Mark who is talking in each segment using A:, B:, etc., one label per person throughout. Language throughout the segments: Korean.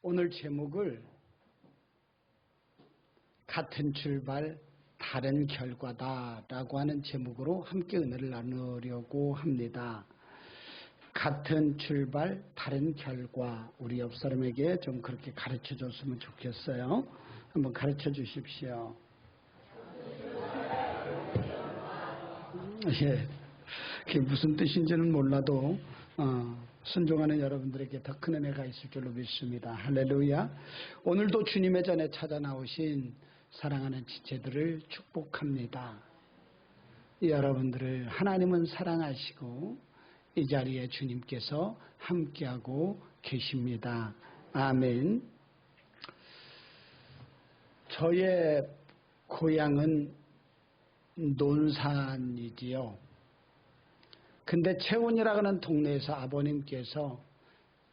A: 오늘 제목을 같은 출발 다른 결과다라고 하는 제목으로 함께 은혜를 나누려고 합니다. 같은 출발 다른 결과, 우리 옆 사람에게 좀 그렇게 가르쳐 줬으면 좋겠어요. 한번 가르쳐 주십시오. 예, 그게 무슨 뜻인지는 몰라도 순종하는 여러분들에게 더 큰 은혜가 있을 줄로 믿습니다. 할렐루야. 오늘도 주님의 전에 찾아 나오신 사랑하는 지체들을 축복합니다. 여러분들을 하나님은 사랑하시고 이 자리에 주님께서 함께하고 계십니다. 아멘. 저의 고향은 논산이지요. 근데 채운이라고 하는 동네에서 아버님께서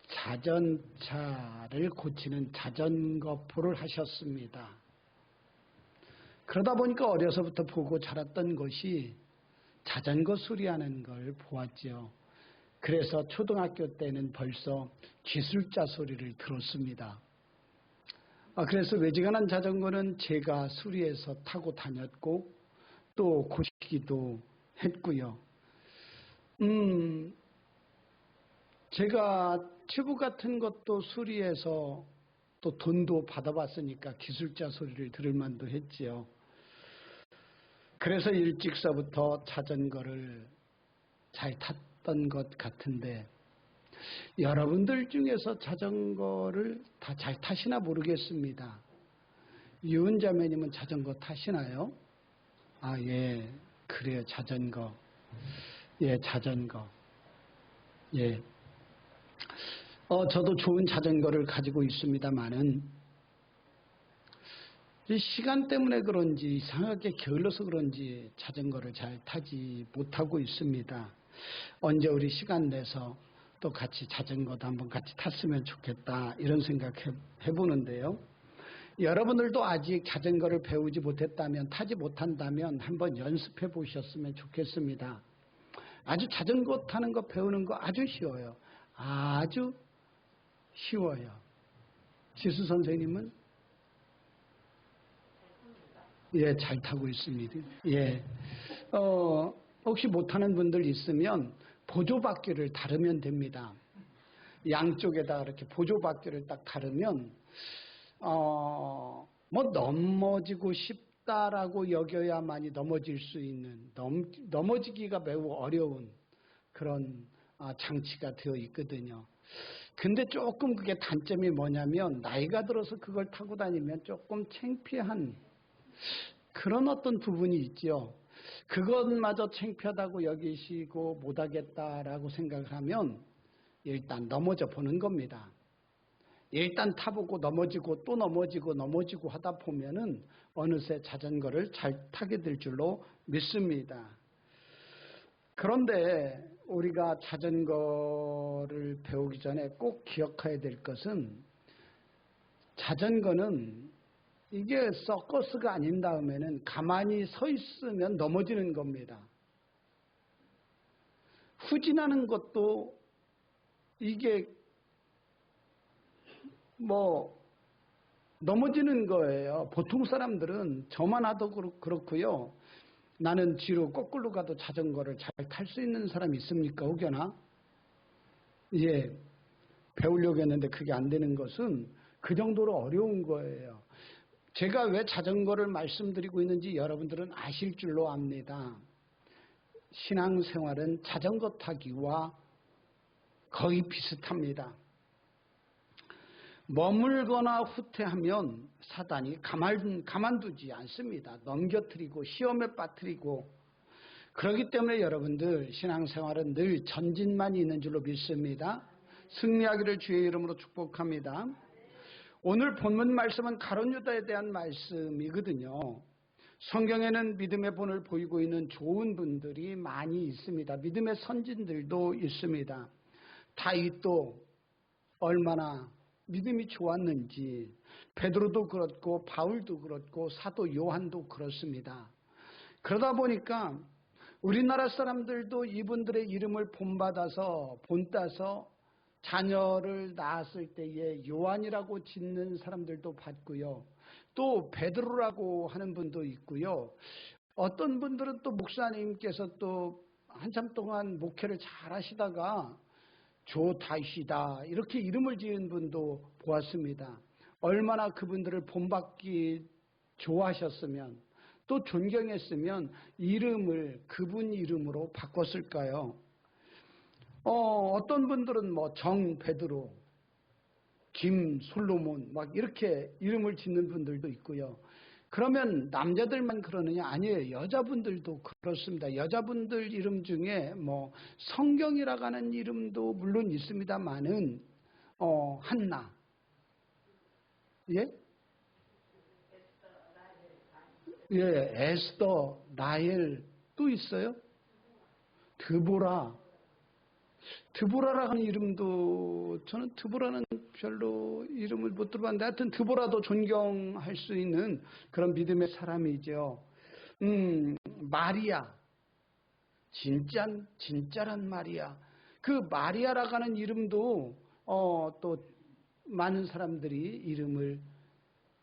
A: 자전차를 고치는 자전거포를 하셨습니다. 그러다 보니까 어려서부터 보고 자랐던 것이 자전거 수리하는 걸 보았죠. 그래서 초등학교 때는 벌써 기술자 소리를 들었습니다. 그래서 외지간한 자전거는 제가 수리해서 타고 다녔고 또 고치기도 했고요. 제가 튜브 같은 것도 수리해서 또 돈도 받아봤으니까 기술자 소리를 들을 만도 했지요. 그래서 일찍서부터 자전거를 잘 탔던 것 같은데 여러분들 중에서 자전거를 다 잘 타시나 모르겠습니다. 유은자매님은 자전거 타시나요? 예, 그래요. 자전거. 예, 자전거. 예. 저도 좋은 자전거를 가지고 있습니다만은 시간 때문에 그런지 이상하게 게을러서 그런지 자전거를 잘 타지 못하고 있습니다. 언제 우리 시간 내서 또 같이 자전거도 한번 같이 탔으면 좋겠다 이런 생각 해보는데요. 여러분들도 아직 자전거를 배우지 못했다면, 타지 못한다면 한번 연습해 보셨으면 좋겠습니다. 아주 자전거 타는 거 배우는 거 아주 쉬워요. 아주 쉬워요. 지수 선생님은? 예, 잘 타고 있습니다. 예. 혹시 못하는 분들 있으면 보조바퀴를 다르면 됩니다. 양쪽에다 이렇게 보조바퀴를 딱 다르면, 넘어지고 싶다라고 여겨야만이 넘어질 수 있는, 넘어지기가 매우 어려운 그런 장치가 되어 있거든요. 근데 조금 그게 단점이 뭐냐면, 나이가 들어서 그걸 타고 다니면 조금 창피한 그런 어떤 부분이 있죠. 그것마저 창피하다고 여기시고 못하겠다라고 생각을 하면 일단 넘어져 보는 겁니다. 일단 타보고 넘어지고 또 넘어지고 하다 보면은 어느새 자전거를 잘 타게 될 줄로 믿습니다. 그런데 우리가 자전거를 배우기 전에 꼭 기억해야 될 것은 자전거는 이게 서커스가 아닌 다음에는 가만히 서 있으면 넘어지는 겁니다. 후진하는 것도 이게 넘어지는 거예요. 보통 사람들은 저만 하도 그렇고요. 나는 뒤로 거꾸로 가도 자전거를 잘 탈 수 있는 사람이 있습니까? 혹여나? 예, 배우려고 했는데 그게 안 되는 것은 그 정도로 어려운 거예요. 제가 왜 자전거를 말씀드리고 있는지 여러분들은 아실 줄로 압니다. 신앙생활은 자전거 타기와 거의 비슷합니다. 머물거나 후퇴하면 사단이 가만두지 않습니다. 넘겨뜨리고 시험에 빠뜨리고 그렇기 때문에 여러분들 신앙생활은 늘 전진만 있는 줄로 믿습니다. 승리하기를 주의 이름으로 축복합니다. 오늘 본문 말씀은 가룟 유다에 대한 말씀이거든요. 성경에는 믿음의 본을 보이고 있는 좋은 분들이 많이 있습니다. 믿음의 선진들도 있습니다. 다윗도 얼마나 믿음이 좋았는지, 베드로도 그렇고 바울도 그렇고 사도 요한도 그렇습니다. 그러다 보니까 우리나라 사람들도 이분들의 이름을 본따서 자녀를 낳았을 때에 요한이라고 짓는 사람들도 봤고요. 또 베드로라고 하는 분도 있고요. 어떤 분들은 또 목사님께서 또 한참 동안 목회를 잘 하시다가 조다시다 이렇게 이름을 지은 분도 보았습니다. 얼마나 그분들을 본받기 좋아하셨으면 또 존경했으면 이름을 그분 이름으로 바꿨을까요? 어떤 분들은 뭐 정 베드로, 김 솔로몬 막 이렇게 이름을 짓는 분들도 있고요. 그러면 남자들만 그러느냐? 아니에요. 여자분들도 그렇습니다. 여자분들 이름 중에 뭐 성경이라고 하는 이름도 물론 있습니다만은 한나, 예, 예, 에스더, 라헬 또 있어요. 드보라라는 이름도 저는 드보라는 별로 이름을 못 들어봤는데 하여튼 드보라도 존경할 수 있는 그런 믿음의 사람이죠. 마리아, 진짜란 마리아. 그 마리아라고 하는 이름도 또 많은 사람들이 이름을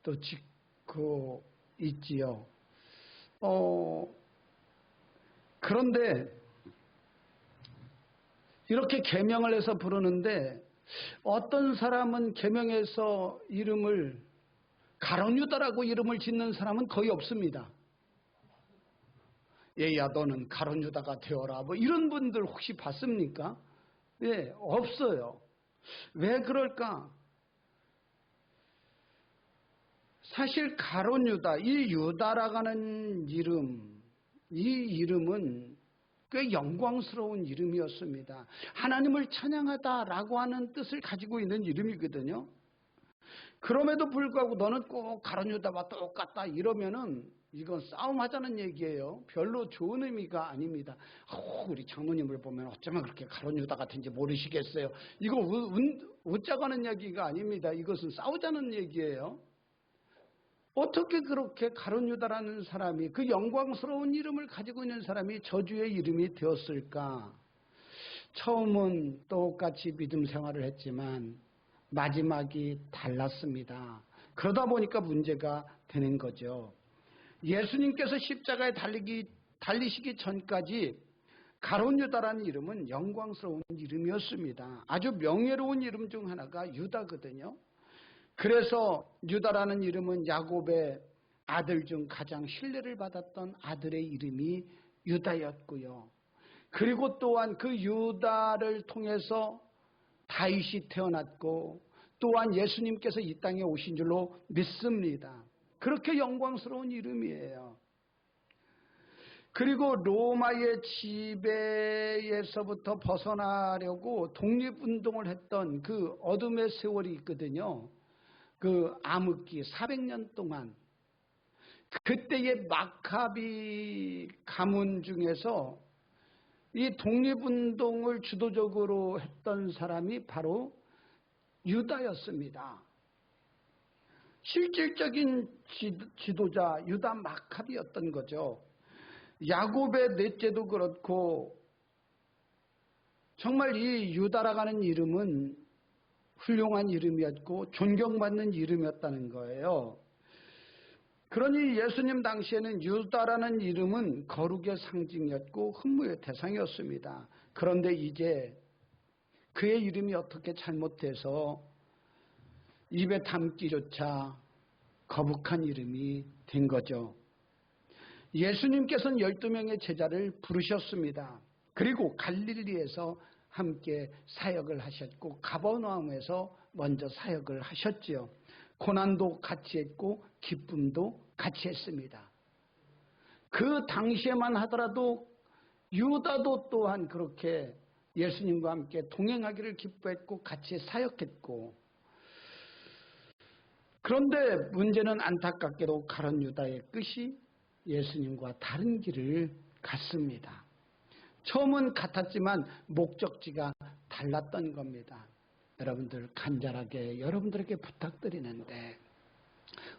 A: 또 짓고 있지요. 그런데 이렇게 계명을 해서 부르는데 어떤 사람은 계명해서 이름을 가룟유다라고 이름을 짓는 사람은 거의 없습니다. 얘야 너는 가룟유다가 되어라 뭐 이런 분들 혹시 봤습니까? 예, 없어요. 왜 그럴까? 사실 가룟유다, 이 유다라고 하는 이름, 이 이름은 꽤 영광스러운 이름이었습니다. 하나님을 찬양하다라고 하는 뜻을 가지고 있는 이름이거든요. 그럼에도 불구하고 너는 꼭 가룟유다와 똑같다 이러면은 이건 싸움하자는 얘기예요. 별로 좋은 의미가 아닙니다. 우리 장로님을 보면 어쩌면 그렇게 가룟유다 같은지 모르시겠어요. 이거 웃자가는 얘기가 아닙니다. 이것은 싸우자는 얘기예요. 어떻게 그렇게 가룟유다라는 사람이 그 영광스러운 이름을 가지고 있는 사람이 저주의 이름이 되었을까? 처음은 똑같이 믿음 생활을 했지만 마지막이 달랐습니다. 그러다 보니까 문제가 되는 거죠. 예수님께서 십자가에 달리시기 전까지 가룟유다라는 이름은 영광스러운 이름이었습니다. 아주 명예로운 이름 중 하나가 유다거든요. 그래서 유다라는 이름은 야곱의 아들 중 가장 신뢰를 받았던 아들의 이름이 유다였고요. 그리고 또한 그 유다를 통해서 다윗이 태어났고 또한 예수님께서 이 땅에 오신 줄로 믿습니다. 그렇게 영광스러운 이름이에요. 그리고 로마의 지배에서부터 벗어나려고 독립운동을 했던 그 어둠의 세월이 있거든요. 그 암흑기 400년 동안 그때의 마카비 가문 중에서 이 독립운동을 주도적으로 했던 사람이 바로 유다였습니다. 실질적인 지도자 유다 마카비였던 거죠. 야곱의 넷째도 그렇고 정말 이 유다라고 하는 이름은 훌륭한 이름이었고 존경받는 이름이었다는 거예요. 그러니 예수님 당시에는 유다라는 이름은 거룩의 상징이었고 흠모의 대상이었습니다. 그런데 이제 그의 이름이 어떻게 잘못돼서 입에 담기조차 거북한 이름이 된 거죠. 예수님께서는 12명의 제자를 부르셨습니다. 그리고 갈릴리에서 함께 사역을 하셨고 가버나움에서 먼저 사역을 하셨지요. 고난도 같이 했고 기쁨도 같이 했습니다. 그 당시에만 하더라도 유다도 또한 그렇게 예수님과 함께 동행하기를 기뻐했고 같이 사역했고, 그런데 문제는 안타깝게도 가룟 유다의 끝이 예수님과 다른 길을 갔습니다. 처음은 같았지만 목적지가 달랐던 겁니다. 여러분들 간절하게 여러분들에게 부탁드리는데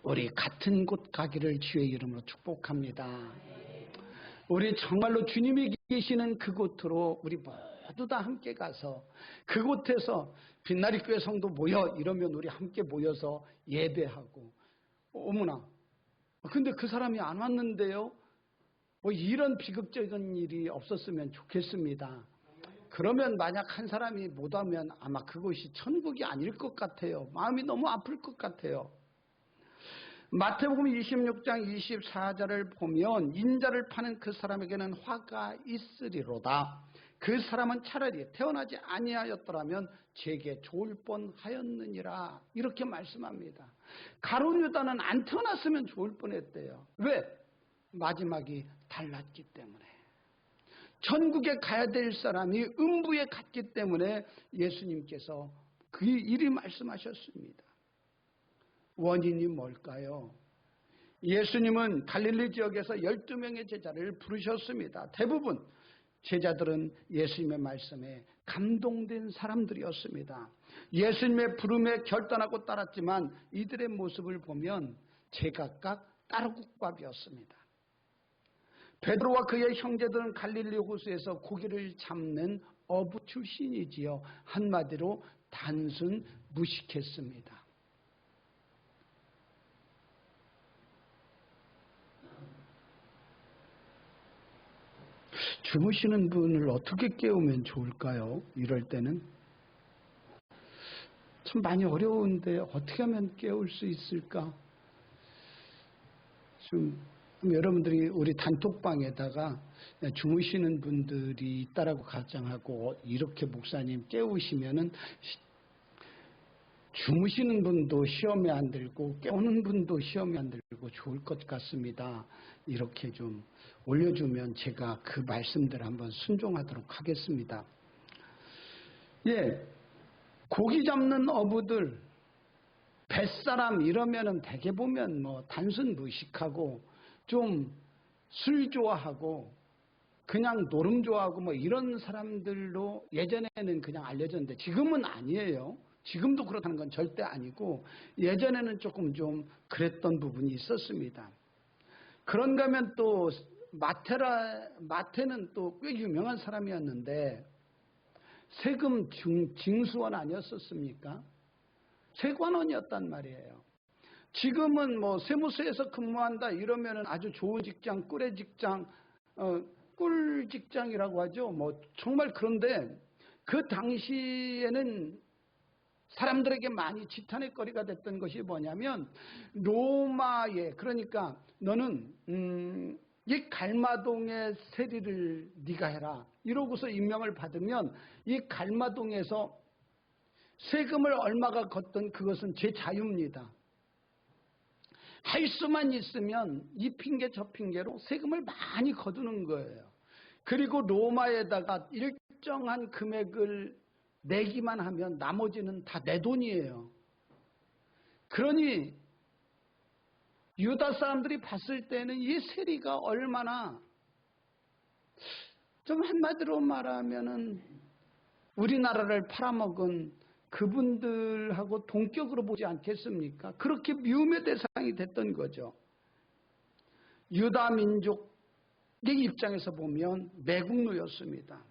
A: 우리 같은 곳 가기를 주의 이름으로 축복합니다. 우리 정말로 주님이 계시는 그곳으로 우리 모두 모두 다 함께 가서 그곳에서 빛나리 교회 성도 모여 이러면 우리 함께 모여서 예배하고 어머나 근데 그 사람이 안 왔는데요. 뭐 이런 비극적인 일이 없었으면 좋겠습니다. 그러면 만약 한 사람이 못 오면 아마 그곳이 천국이 아닐 것 같아요. 마음이 너무 아플 것 같아요. 마태복음 26장 24절을 보면 인자를 파는 그 사람에게는 화가 있으리로다. 그 사람은 차라리 태어나지 아니하였더라면 제게 좋을 뻔하였느니라. 이렇게 말씀합니다. 가룟 유다는 안 태어났으면 좋을 뻔했대요. 왜? 마지막이 달랐기 때문에. 천국에 가야 될 사람이 음부에 갔기 때문에 예수님께서 그 일이 말씀하셨습니다. 원인이 뭘까요? 예수님은 갈릴리 지역에서 12명의 제자를 부르셨습니다. 대부분 제자들은 예수님의 말씀에 감동된 사람들이었습니다. 예수님의 부름에 결단하고 따랐지만 이들의 모습을 보면 제각각 따르국밥이었습니다. 베드로와 그의 형제들은 갈릴리 호수에서 고기를 잡는 어부 출신이지요. 한마디로 단순 무식했습니다. 주무시는 분을 어떻게 깨우면 좋을까요? 이럴 때는 참 많이 어려운데 어떻게 하면 깨울 수 있을까? 좀 여러분들이 우리 단톡방에다가 주무시는 분들이 있다라고 가정하고 이렇게 목사님 깨우시면은 주무시는 분도 시험에 안 들고 깨우는 분도 시험에 안 들고 좋을 것 같습니다. 이렇게 좀 올려주면 제가 그 말씀들 한번 순종하도록 하겠습니다. 예, 고기 잡는 어부들, 뱃사람 이러면은 대개 보면 뭐 단순 무식하고 좀 술 좋아하고 그냥 노름 좋아하고 뭐 이런 사람들로 예전에는 그냥 알려졌는데 지금은 아니에요. 지금도 그렇다는 건 절대 아니고 예전에는 조금 좀 그랬던 부분이 있었습니다. 그런가 하면 또 마태는 또 꽤 유명한 사람이었는데 세금 징수원 아니었었습니까? 세관원이었단 말이에요. 지금은 뭐 세무서에서 근무한다 이러면은 아주 좋은 직장, 꿀의 직장, 꿀 직장이라고 하죠. 뭐 정말 그런데 그 당시에는 사람들에게 많이 지탄의 거리가 됐던 것이 뭐냐면 로마에 그러니까 너는 이 갈마동의 세리를 네가 해라 이러고서 임명을 받으면 이 갈마동에서 세금을 얼마가 걷든 그것은 제 자유입니다. 할 수만 있으면 이 핑계 저 핑계로 세금을 많이 거두는 거예요. 그리고 로마에다가 일정한 금액을 내기만 하면 나머지는 다 내 돈이에요. 그러니 유다 사람들이 봤을 때는 이 세리가 얼마나 좀 한마디로 말하면은 우리나라를 팔아먹은 그분들하고 동격으로 보지 않겠습니까? 그렇게 미움의 대상이 됐던 거죠. 유다 민족의 입장에서 보면 매국노였습니다.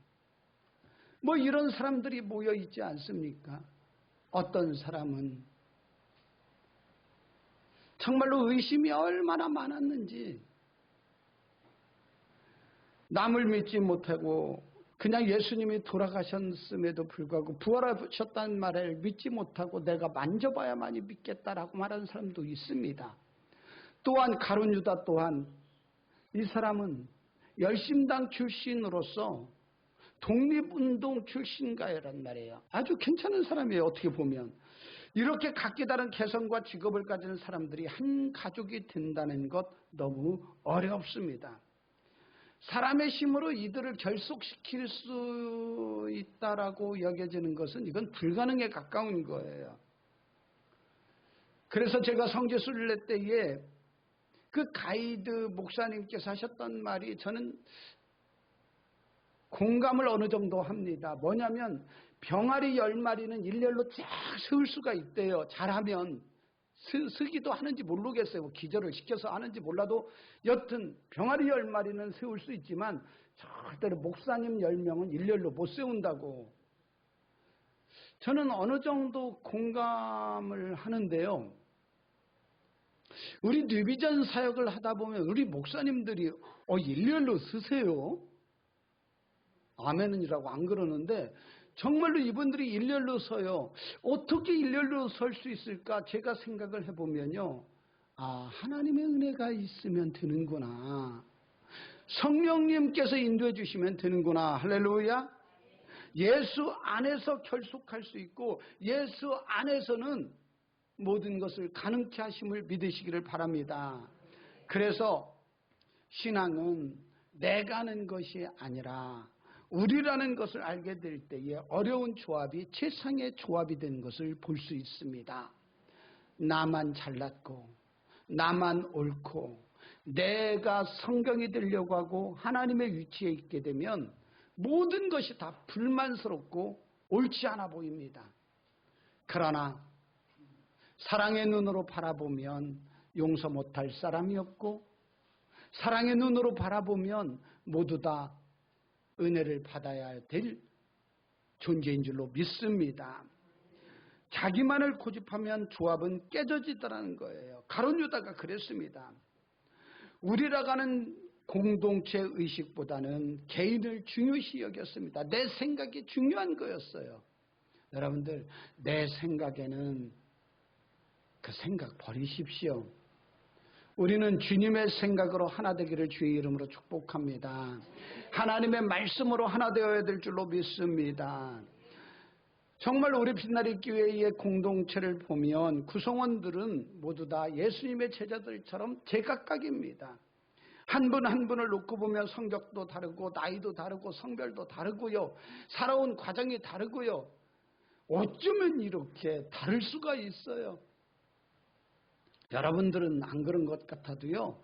A: 뭐 이런 사람들이 모여 있지 않습니까? 어떤 사람은 정말로 의심이 얼마나 많았는지 남을 믿지 못하고 그냥 예수님이 돌아가셨음에도 불구하고 부활하셨다는 말을 믿지 못하고 내가 만져봐야만이 믿겠다라고 말하는 사람도 있습니다. 또한 가룟 유다 또한 이 사람은 열심당 출신으로서 독립운동 출신가요란 말이에요. 아주 괜찮은 사람이에요. 어떻게 보면. 이렇게 각기 다른 개성과 직업을 가진 사람들이 한 가족이 된다는 것 너무 어렵습니다. 사람의 힘으로 이들을 결속시킬 수 있다라고 여겨지는 것은 이건 불가능에 가까운 거예요. 그래서 제가 성지순례 때에 그 가이드 목사님께서 하셨던 말이 저는 공감을 어느 정도 합니다. 뭐냐면 병아리 10마리는 일렬로 쫙 세울 수가 있대요. 잘하면. 쓰기도 하는지 모르겠어요. 기절을 시켜서 하는지 몰라도 여튼 병아리 10마리는 세울 수 있지만 절대로 목사님 10명은 일렬로 못 세운다고. 저는 어느 정도 공감을 하는데요. 우리 뉴비전 사역을 하다 보면 우리 목사님들이 일렬로 서세요? 아멘이라고 안 그러는데 정말로 이분들이 일렬로 서요. 어떻게 일렬로 설 수 있을까? 제가 생각을 해보면요. 하나님의 은혜가 있으면 되는구나. 성령님께서 인도해 주시면 되는구나. 할렐루야. 예수 안에서 결속할 수 있고 예수 안에서는 모든 것을 가능케 하심을 믿으시기를 바랍니다. 그래서 신앙은 내가 하는 것이 아니라 우리라는 것을 알게 될 때에 어려운 조합이 최상의 조합이 된 것을 볼 수 있습니다. 나만 잘났고 나만 옳고 내가 성경이 되려고 하고 하나님의 위치에 있게 되면 모든 것이 다 불만스럽고 옳지 않아 보입니다. 그러나 사랑의 눈으로 바라보면 용서 못할 사람이 없고 사랑의 눈으로 바라보면 모두 다 은혜를 받아야 될 존재인 줄로 믿습니다. 자기만을 고집하면 조합은 깨져지더라는 거예요. 가룟 유다가 그랬습니다. 우리라고 하는 공동체 의식보다는 개인을 중요시 여겼습니다. 내 생각이 중요한 거였어요. 여러분들, 내 생각에는 그 생각 버리십시오. 우리는 주님의 생각으로 하나 되기를 주의 이름으로 축복합니다. 하나님의 말씀으로 하나 되어야 될 줄로 믿습니다. 정말 우리 빛나리 교회의 공동체를 보면 구성원들은 모두 다 예수님의 제자들처럼 제각각입니다. 한 분 한 분을 놓고 보면 성격도 다르고 나이도 다르고 성별도 다르고요. 살아온 과정이 다르고요. 어쩌면 이렇게 다를 수가 있어요. 여러분들은 안 그런 것 같아도요.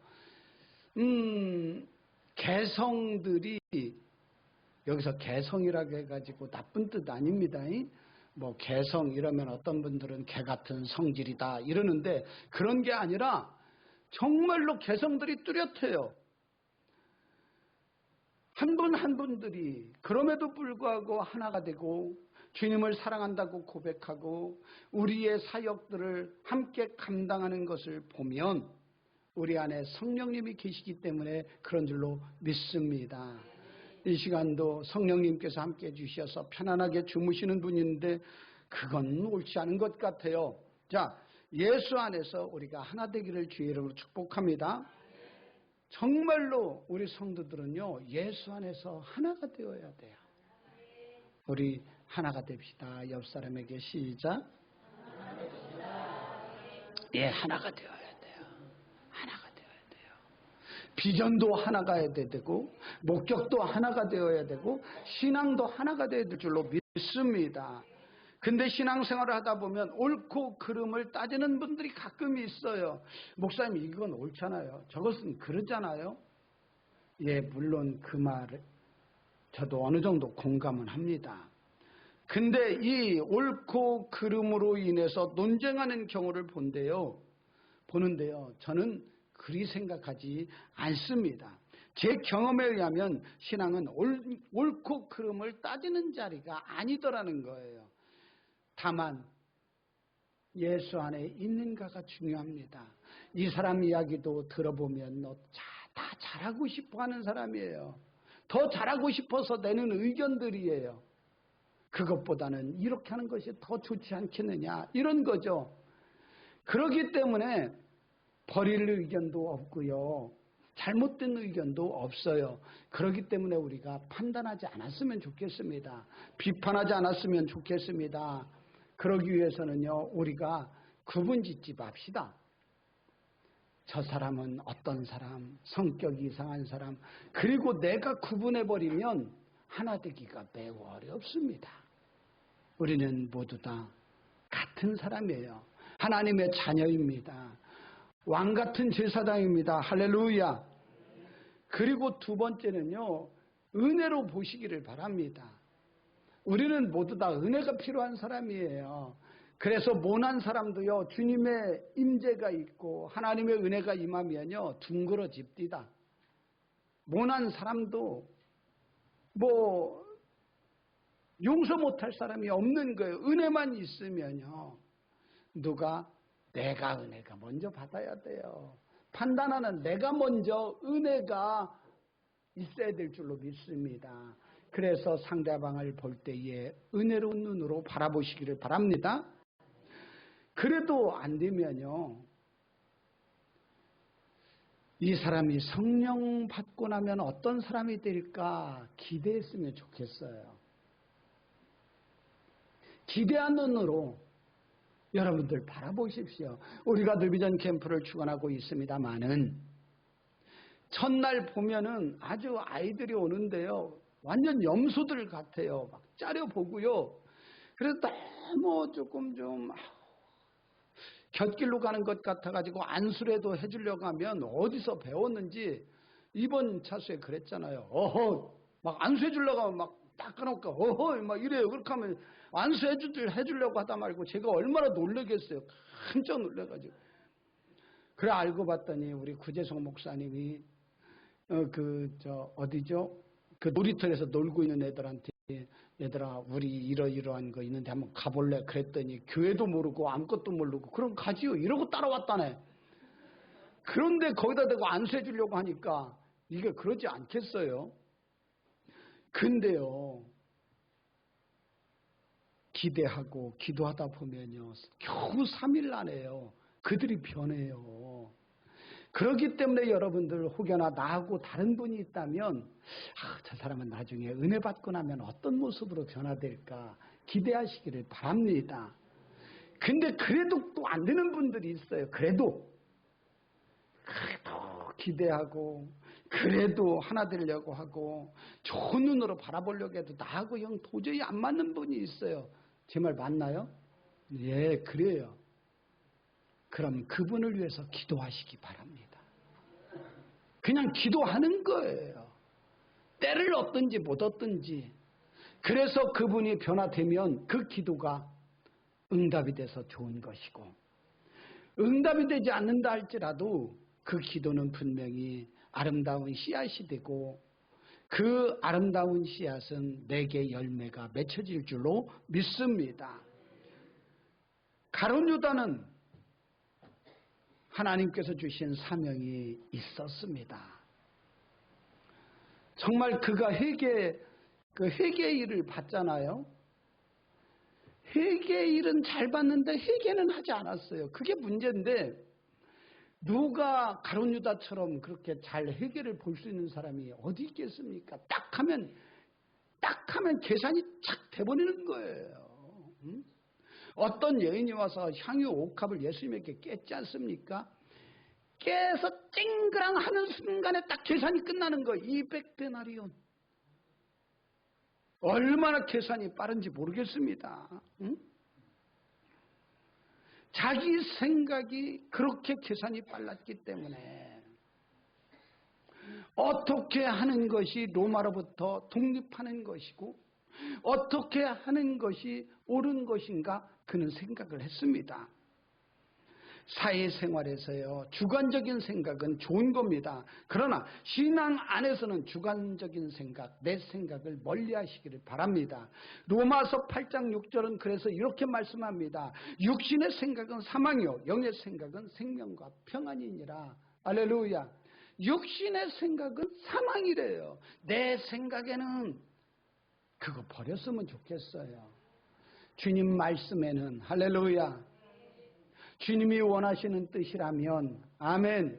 A: 개성들이 여기서 개성이라고 해가지고 나쁜 뜻 아닙니다. 뭐 개성 이러면 어떤 분들은 개 같은 성질이다 이러는데 그런 게 아니라 정말로 개성들이 뚜렷해요. 한 분 한 분들이 그럼에도 불구하고 하나가 되고 주님을 사랑한다고 고백하고 우리의 사역들을 함께 감당하는 것을 보면 우리 안에 성령님이 계시기 때문에 그런 줄로 믿습니다. 이 시간도 성령님께서 함께 해주셔서 편안하게 주무시는 분인데 그건 옳지 않은 것 같아요. 자, 예수 안에서 우리가 하나 되기를 주의 이름으로 축복합니다. 정말로 우리 성도들은요, 예수 안에서 하나가 되어야 돼요. 우리 하나가 됩시다. 옆 사람에게 시작. 예, 하나가 되어야 돼요. 하나가 되어야 돼요. 비전도 하나가 되어야 되고 목적도 하나가 되어야 되고 신앙도 하나가 되어야 될 줄로 믿습니다. 근데 신앙생활을 하다 보면 옳고 그름을 따지는 분들이 가끔 있어요. 목사님 이건 옳잖아요. 저것은 그러잖아요. 예, 물론 그 말 저도 어느 정도 공감은 합니다. 근데 이 옳고 그름으로 인해서 논쟁하는 경우를 보는데요. 저는 그리 생각하지 않습니다. 제 경험에 의하면 신앙은 옳고 그름을 따지는 자리가 아니더라는 거예요. 다만 예수 안에 있는가가 중요합니다. 이 사람 이야기도 들어보면 다 잘하고 싶어하는 사람이에요. 더 잘하고 싶어서 내는 의견들이에요. 그것보다는 이렇게 하는 것이 더 좋지 않겠느냐 이런 거죠. 그렇기 때문에 버릴 의견도 없고요. 잘못된 의견도 없어요. 그렇기 때문에 우리가 판단하지 않았으면 좋겠습니다. 비판하지 않았으면 좋겠습니다. 그러기 위해서는요. 우리가 구분짓지 맙시다. 저 사람은 어떤 사람, 성격이 이상한 사람, 그리고 내가 구분해버리면 하나 되기가 매우 어렵습니다. 우리는 모두 다 같은 사람이에요. 하나님의 자녀입니다. 왕 같은 제사장입니다. 할렐루야. 그리고 두 번째는요. 은혜로 보시기를 바랍니다. 우리는 모두 다 은혜가 필요한 사람이에요. 그래서 모난 사람도요. 주님의 임재가 있고 하나님의 은혜가 임하면요. 둥그러집디다. 모난 사람도 뭐 용서 못할 사람이 없는 거예요. 은혜만 있으면요. 누가 내가 은혜가 먼저 받아야 돼요. 판단하는 내가 먼저 은혜가 있어야 될 줄로 믿습니다. 그래서 상대방을 볼 때에 은혜로운 눈으로 바라보시기를 바랍니다. 그래도 안 되면요. 이 사람이 성령 받고 나면 어떤 사람이 될까 기대했으면 좋겠어요. 기대한 눈으로 여러분들 바라보십시오. 우리가 늘비전 캠프를 주관하고 있습니다마는 첫날 보면은 아주 아이들이 오는데요. 완전 염소들 같아요. 막 짜려보고요. 그래서 너무 조금 좀 곁길로 가는 것 같아가지고 안수라도 해주려고 하면 어디서 배웠는지 이번 차수에 그랬잖아요. 어허, 막 안수해주려고 하면 막 닦아놓고 어허 막 이래요. 그렇게 하면 안수해주려고 하다 말고 제가 얼마나 놀라겠어요. 깜짝 놀라가지고. 그래 알고 봤더니 우리 구재성 목사님이 어디죠? 그 놀이터에서 놀고 있는 애들한테 얘들아 우리 이러이러한 거 있는데 한번 가볼래? 그랬더니 교회도 모르고 아무것도 모르고 그럼 가지요 이러고 따라왔다네. 그런데 거기다 대고 안수해 주려고 하니까 이게 그러지 않겠어요? 근데요 기대하고 기도하다 보면요 겨우 3일 안에요 그들이 변해요. 그렇기 때문에 여러분들 혹여나 나하고 다른 분이 있다면 저 사람은 나중에 은혜 받고 나면 어떤 모습으로 변화될까 기대하시기를 바랍니다. 근데 그래도 또 안 되는 분들이 있어요. 그래도 기대하고 그래도 하나 되려고 하고 좋은 눈으로 바라보려고 해도 나하고 영 도저히 안 맞는 분이 있어요. 제 말 맞나요? 예, 그래요. 그럼 그분을 위해서 기도하시기 바랍니다. 그냥 기도하는 거예요. 때를 얻든지 못 얻든지. 그래서 그분이 변화되면 그 기도가 응답이 돼서 좋은 것이고 응답이 되지 않는다 할지라도 그 기도는 분명히 아름다운 씨앗이 되고 그 아름다운 씨앗은 내게 열매가 맺혀질 줄로 믿습니다. 가룟 유다는 하나님께서 주신 사명이 있었습니다. 정말 그가 회개의 일을 받잖아요. 회개의 일은 잘 받는데 회개는 하지 않았어요. 그게 문제인데 누가 가룟 유다처럼 그렇게 잘 회개를 볼 수 있는 사람이 어디 있겠습니까? 딱 하면 계산이 착 돼버리는 거예요. 응? 어떤 여인이 와서 향유 5컵을 예수님에게 깼지 않습니까? 깨서 쨍그랑 하는 순간에 딱 계산이 끝나는 거예요. 200데나리온. 얼마나 계산이 빠른지 모르겠습니다. 응? 자기 생각이 그렇게 계산이 빨랐기 때문에 어떻게 하는 것이 로마로부터 독립하는 것이고 어떻게 하는 것이 옳은 것인가 그는 생각을 했습니다. 사회생활에서요 주관적인 생각은 좋은 겁니다. 그러나 신앙 안에서는 주관적인 생각, 내 생각을 멀리하시기를 바랍니다. 로마서 8장 6절은 그래서 이렇게 말씀합니다. 육신의 생각은 사망이요 영의 생각은 생명과 평안이니라. 할렐루야. 육신의 생각은 사망이래요. 내 생각에는 그거 버렸으면 좋겠어요. 주님 말씀에는 할렐루야. 주님이 원하시는 뜻이라면 아멘.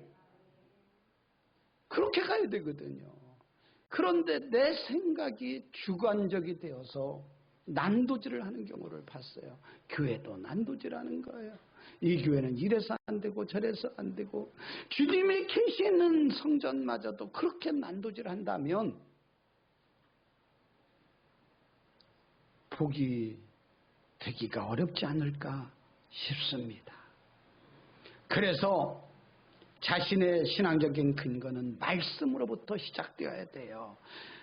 A: 그렇게 가야 되거든요. 그런데 내 생각이 주관적이 되어서 난도질을 하는 경우를 봤어요. 교회도 난도질하는 거예요. 이 교회는 이래서 안 되고 저래서 안 되고 주님이 계시는 성전마저도 그렇게 난도질한다면 복이 되기가 어렵지 않을까 싶습니다. 그래서 자신의 신앙적인 근거는 말씀으로부터 시작되어야 돼요.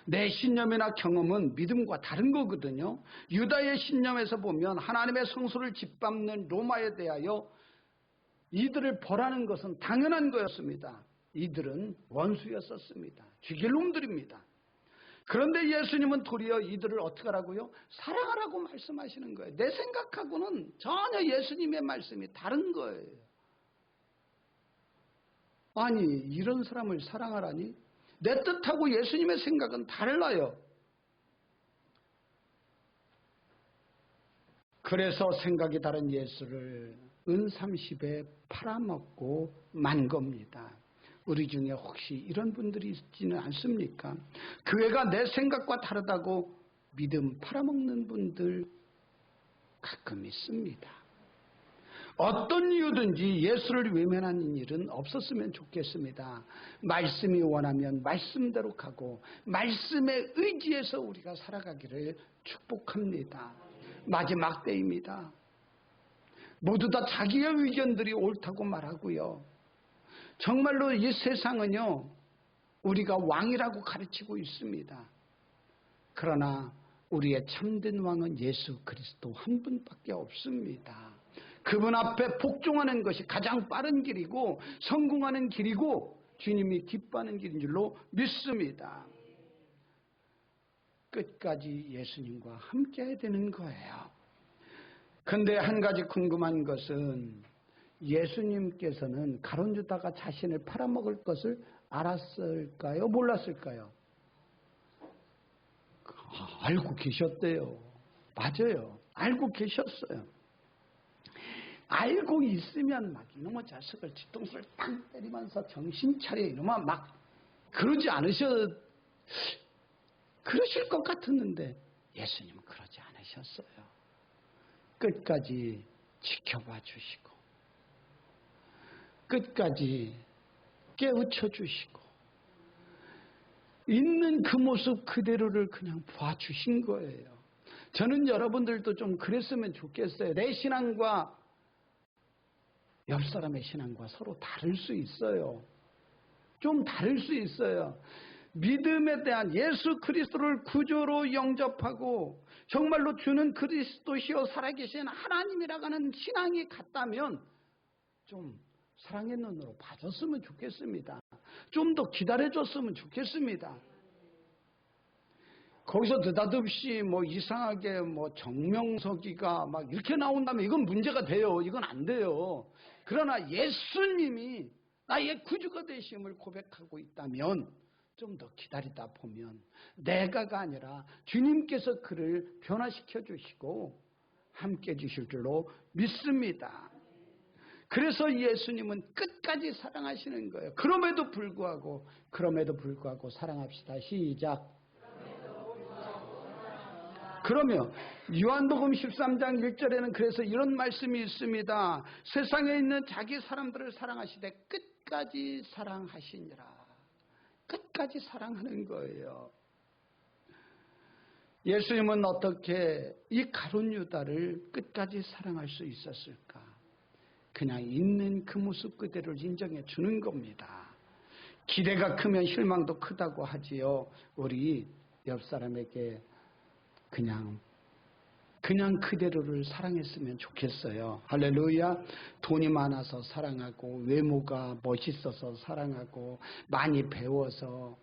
A: 내 신념이나 경험은 믿음과 다른 거거든요. 유다의 신념에서 보면 하나님의 성소를 짓밟는 로마에 대하여 이들을 벌하는 것은 당연한 거였습니다. 이들은 원수였었습니다. 죽일 놈들입니다. 그런데 예수님은 도리어 이들을 어떻게 하라고요? 사랑하라고 말씀하시는 거예요. 내 생각하고는 전혀 예수님의 말씀이 다른 거예요. 아니, 이런 사람을 사랑하라니? 내 뜻하고 예수님의 생각은 달라요. 그래서 생각이 다른 예수를 은 30에 팔아먹고 만 겁니다. 우리 중에 혹시 이런 분들이 있지는 않습니까? 교회가 내 생각과 다르다고 믿음 팔아먹는 분들 가끔 있습니다. 어떤 이유든지 예수를 외면하는 일은 없었으면 좋겠습니다. 말씀이 원하면 말씀대로 가고 말씀에 의지해서 우리가 살아가기를 축복합니다. 마지막 때입니다. 모두 다 자기의 의견들이 옳다고 말하고요. 정말로 이 세상은요, 우리가 왕이라고 가르치고 있습니다. 그러나 우리의 참된 왕은 예수 그리스도 한 분밖에 없습니다. 그분 앞에 복종하는 것이 가장 빠른 길이고 성공하는 길이고 주님이 기뻐하는 길인 줄로 믿습니다. 끝까지 예수님과 함께 해야 되는 거예요. 근데 한 가지 궁금한 것은 예수님께서는 가룟 유다가 자신을 팔아먹을 것을 알았을까요? 몰랐을까요? 알고 계셨대요. 맞아요. 알고 계셨어요. 알고 있으면 막 이놈의 자식을 뒤통수를 땅 때리면서 정신 차려 이놈아 막 그러지 그러실 것 같았는데 예수님은 그러지 않으셨어요. 끝까지 지켜봐 주시고 끝까지 깨우쳐 주시고 있는 그 모습 그대로를 그냥 봐주신 거예요. 저는 여러분들도 좀 그랬으면 좋겠어요. 내 신앙과 옆 사람의 신앙과 서로 다를 수 있어요. 좀 다를 수 있어요. 믿음에 대한 예수 그리스도를 구주로 영접하고 정말로 주는 그리스도시요 살아계신 하나님이라고 하는 신앙이 같다면 좀 사랑의 눈으로 봐줬으면 좋겠습니다. 좀 더 기다려줬으면 좋겠습니다. 거기서 느닷없이 뭐 이상하게 뭐 정명석이가 막 이렇게 나온다면 이건 문제가 돼요. 이건 안 돼요. 그러나 예수님이 나의 구주가 되심을 고백하고 있다면 좀 더 기다리다 보면 내가가 아니라 주님께서 그를 변화시켜 주시고 함께 해주실 줄로 믿습니다. 그래서 예수님은 끝까지 사랑하시는 거예요. 그럼에도 불구하고 사랑합시다. 시작. 그러면 요한복음 13장 1절에는 그래서 이런 말씀이 있습니다. 세상에 있는 자기 사람들을 사랑하시되 끝까지 사랑하시니라. 끝까지 사랑하는 거예요. 예수님은 어떻게 이 가룟 유다를 끝까지 사랑할 수 있었을까? 그냥 있는 그 모습 그대로를 인정해 주는 겁니다. 기대가 크면 실망도 크다고 하지요. 우리 옆 사람에게 그냥 그대로를 사랑했으면 좋겠어요. 할렐루야. 돈이 많아서 사랑하고 외모가 멋있어서 사랑하고 많이 배워서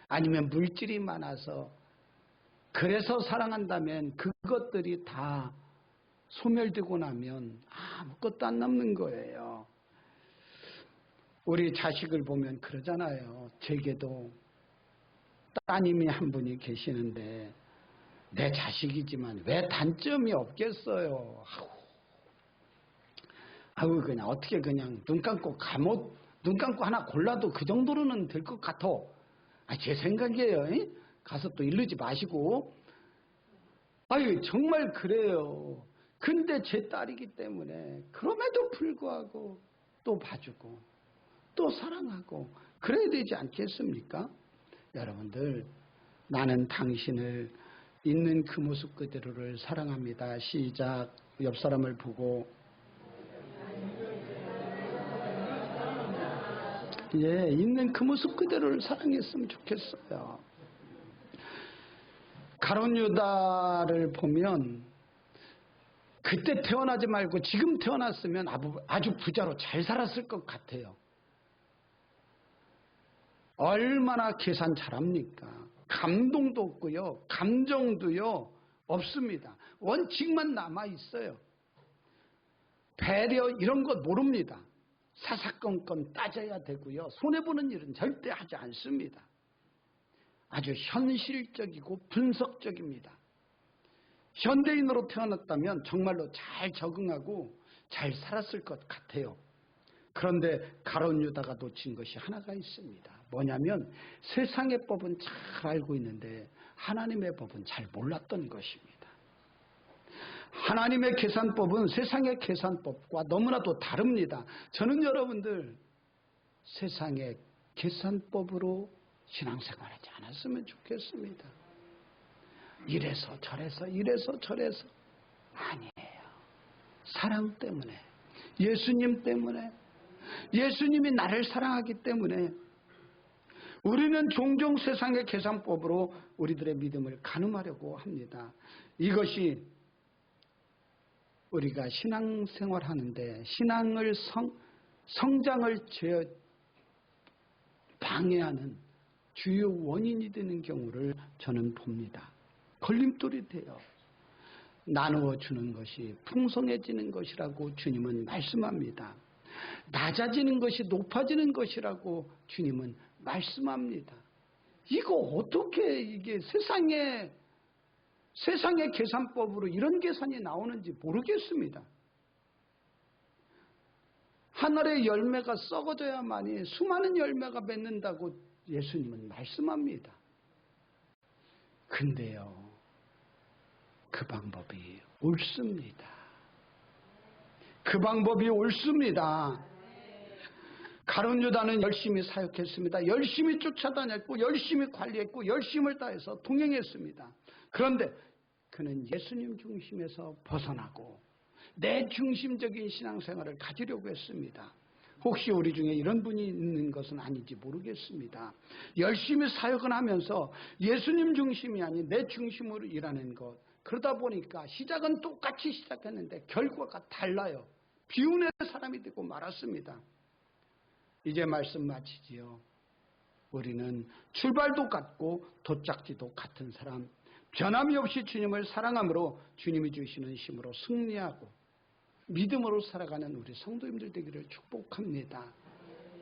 A: 아니면 물질이 많아서 그래서 사랑한다면 그것들이 다 소멸되고 나면 아무것도 안 남는 거예요. 우리 자식을 보면 그러잖아요. 제게도 따님이 한 분이 계시는데 내 자식이지만 왜 단점이 없겠어요. 그냥 어떻게 그냥 눈 감고 하나 골라도 그 정도로는 될 것 같아. 제 생각이에요. 가서 또 이르지 마시고. 정말 그래요. 근데 제 딸이기 때문에 그럼에도 불구하고 또 봐주고 또 사랑하고 그래야 되지 않겠습니까? 여러분들, 나는 당신을 있는 그 모습 그대로를 사랑합니다. 시작. 옆 사람을 보고 있는 그 모습 그대로를 사랑했으면 좋겠어요. 가룟 유다를 보면 그때 태어나지 말고 지금 태어났으면 아주 부자로 잘 살았을 것 같아요. 얼마나 계산 잘합니까? 감동도 없고요. 감정도요. 없습니다. 원칙만 남아 있어요. 배려 이런 것 모릅니다. 사사건건 따져야 되고요. 손해보는 일은 절대 하지 않습니다. 아주 현실적이고 분석적입니다. 현대인으로 태어났다면 정말로 잘 적응하고 잘 살았을 것 같아요. 그런데 가룟 유다가 놓친 것이 하나가 있습니다. 뭐냐면 세상의 법은 잘 알고 있는데 하나님의 법은 잘 몰랐던 것입니다. 하나님의 계산법은 세상의 계산법과 너무나도 다릅니다. 저는 여러분들 세상의 계산법으로 신앙생활하지 않았으면 좋겠습니다. 이래서 저래서 아니에요. 사랑 때문에, 예수님 때문에, 예수님이 나를 사랑하기 때문에 우리는 종종 세상의 계산법으로 우리들의 믿음을 가늠하려고 합니다. 이것이 우리가 신앙생활하는데 신앙을 성장을 방해하는 주요 원인이 되는 경우를 저는 봅니다. 걸림돌이 돼요. 나누어 주는 것이 풍성해지는 것이라고 주님은 말씀합니다. 낮아지는 것이 높아지는 것이라고 주님은 말씀합니다. 이거 어떻게 이게 세상의 계산법으로 이런 계산이 나오는지 모르겠습니다. 한 알의 열매가 썩어져야만이 수많은 열매가 맺는다고 예수님은 말씀합니다. 근데요, 그 방법이 옳습니다. 그 방법이 옳습니다. 가룟 유다는 열심히 사역했습니다. 열심히 쫓아다녔고 열심히 관리했고 열심을 다해서 동행했습니다. 그런데 그는 예수님 중심에서 벗어나고 내 중심적인 신앙생활을 가지려고 했습니다. 혹시 우리 중에 이런 분이 있는 것은 아닌지 모르겠습니다. 열심히 사역을 하면서 예수님 중심이 아닌 내 중심으로 일하는 것, 그러다 보니까 시작은 똑같이 시작했는데 결과가 달라요. 비운의 사람이 되고 말았습니다. 이제 말씀 마치지요. 우리는 출발도 같고 도착지도 같은 사람, 변함이 없이 주님을 사랑함으로 주님이 주시는 힘으로 승리하고 믿음으로 살아가는 우리 성도님들 되기를 축복합니다.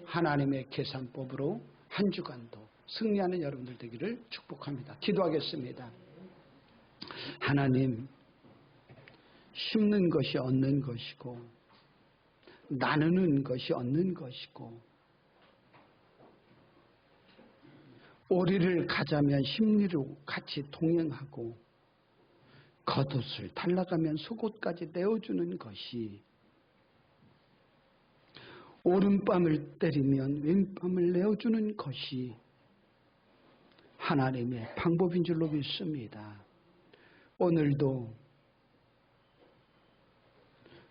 A: 하나님의 계산법으로 한 주간도 승리하는 여러분들 되기를 축복합니다. 기도하겠습니다. 하나님, 심는 것이 얻는 것이고 나누는 것이 얻는 것이고 오리를 가자면 심리로 같이 동행하고 겉옷을 달라가면 속옷까지 내어주는 것이 오른밤을 때리면 왼밤을 내어주는 것이 하나님의 방법인 줄로 믿습니다. 오늘도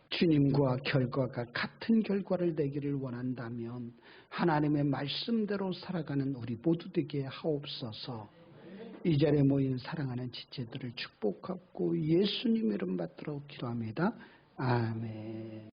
A: 주님과 결과가 같은 결과를 내기를 원한다면 하나님의 말씀대로 살아가는 우리 모두 되게 하옵소서. 이 자리에 모인 사랑하는 지체들을 축복하고 예수님 이름 받들어 기도합니다. 아멘.